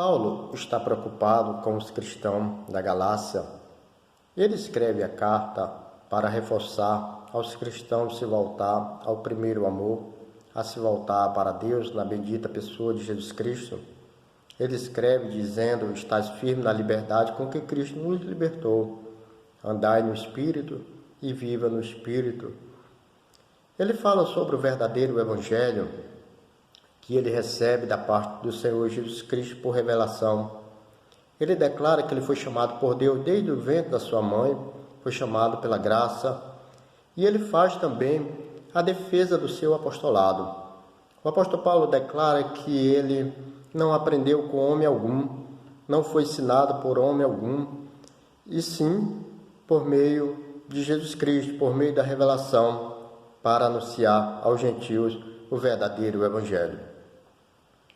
Paulo está preocupado com os cristãos da Galácia. Ele escreve a carta para reforçar aos cristãos se voltar ao primeiro amor, a se voltar para Deus na bendita pessoa de Jesus Cristo. Ele escreve dizendo: "Estais firme na liberdade com que Cristo nos libertou. Andai no Espírito e viva no Espírito." Ele fala sobre o verdadeiro Evangelho que ele recebe da parte do Senhor Jesus Cristo por revelação. Ele declara que ele foi chamado por Deus desde o ventre da sua mãe, foi chamado pela graça, e ele faz também a defesa do seu apostolado. O apóstolo Paulo declara que ele não aprendeu com homem algum, não foi ensinado por homem algum, e sim por meio de Jesus Cristo, por meio da revelação, para anunciar aos gentios o verdadeiro Evangelho.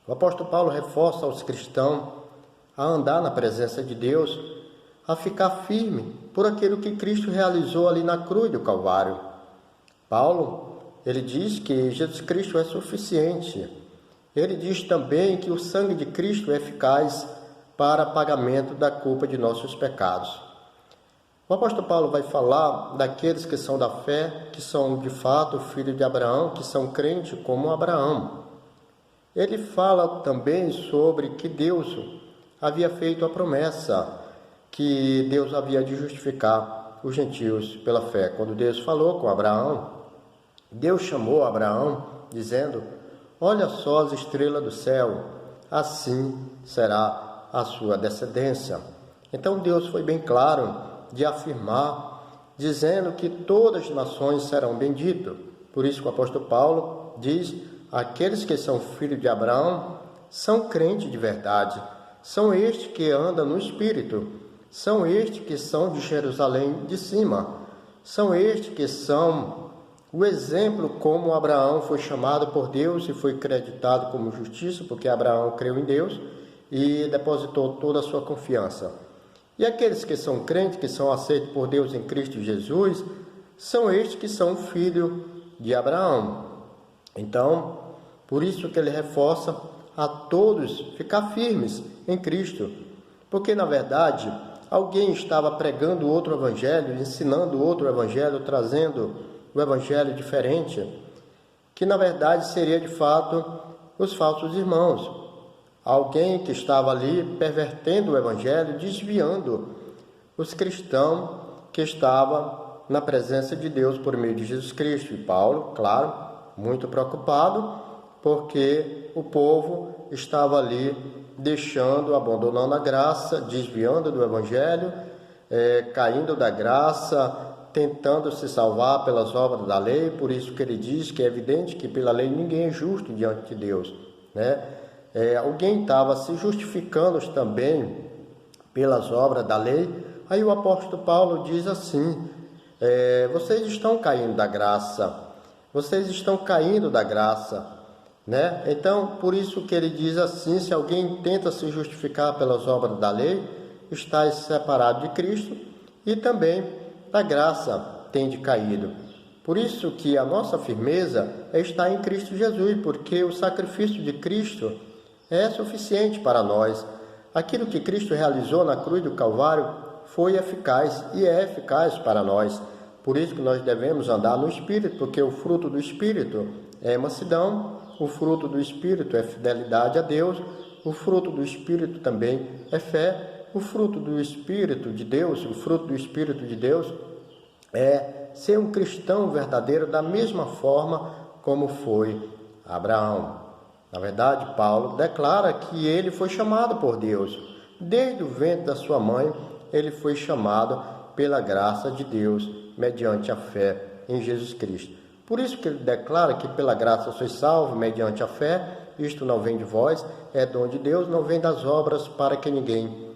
O apóstolo Paulo reforça aos cristãos a andar na presença de Deus, a ficar firme por aquilo que Cristo realizou ali na cruz do Calvário. Paulo, ele diz que Jesus Cristo é suficiente. Ele diz também que o sangue de Cristo é eficaz para pagamento da culpa de nossos pecados. O apóstolo Paulo vai falar daqueles que são da fé, que são de fato filhos de Abraão, que são crentes como Abraão. Ele fala também sobre que Deus havia feito a promessa, que Deus havia de justificar os gentios pela fé. Quando Deus falou com Abraão, Deus chamou Abraão dizendo: "Olha só as estrelas do céu, assim será a sua descendência." Então Deus foi bem claro de afirmar, dizendo que todas as nações serão benditas. Por isso que o apóstolo Paulo diz: aqueles que são filhos de Abraão são crentes de verdade, são estes que andam no Espírito, são estes que são de Jerusalém de cima, são estes que são o exemplo como Abraão foi chamado por Deus e foi creditado como justiça, porque Abraão creu em Deus e depositou toda a sua confiança. E aqueles que são crentes, que são aceitos por Deus em Cristo Jesus, são estes que são filhos de Abraão. Então, por isso que ele reforça a todos ficar firmes em Cristo. Porque, na verdade, alguém estava pregando outro evangelho, ensinando outro evangelho, trazendo o evangelho diferente, que, na verdade, seria, de fato, os falsos irmãos. Alguém que estava ali pervertendo o evangelho, desviando os cristãos que estavam na presença de Deus por meio de Jesus Cristo. E Paulo, claro, muito preocupado, porque o povo estava ali deixando, abandonando a graça, desviando do Evangelho, caindo da graça, tentando se salvar pelas obras da lei. Por isso que ele diz que é evidente que pela lei ninguém é justo diante de Deus, né? Alguém estava se justificando também pelas obras da lei. Aí o apóstolo Paulo diz assim: vocês estão caindo da graça, vocês estão caindo da graça, né? Então, por isso que ele diz assim: se alguém tenta se justificar pelas obras da lei, está separado de Cristo e também da graça tem caído. Por isso que a nossa firmeza é estar em Cristo Jesus, porque o sacrifício de Cristo é suficiente para nós. Aquilo que Cristo realizou na cruz do Calvário foi eficaz e é eficaz para nós. Por isso que nós devemos andar no Espírito, porque o fruto do Espírito é mansidão, o fruto do Espírito é fidelidade a Deus, o fruto do Espírito também é fé, o fruto do Espírito de Deus, o fruto do Espírito de Deus é ser um cristão verdadeiro da mesma forma como foi Abraão. Na verdade, Paulo declara que ele foi chamado por Deus. Desde o ventre da sua mãe, ele foi chamado pela graça de Deus, mediante a fé em Jesus Cristo. Por isso que ele declara que pela graça sois salvos, mediante a fé. Isto não vem de vós, é dom de Deus, não vem das obras, para que ninguém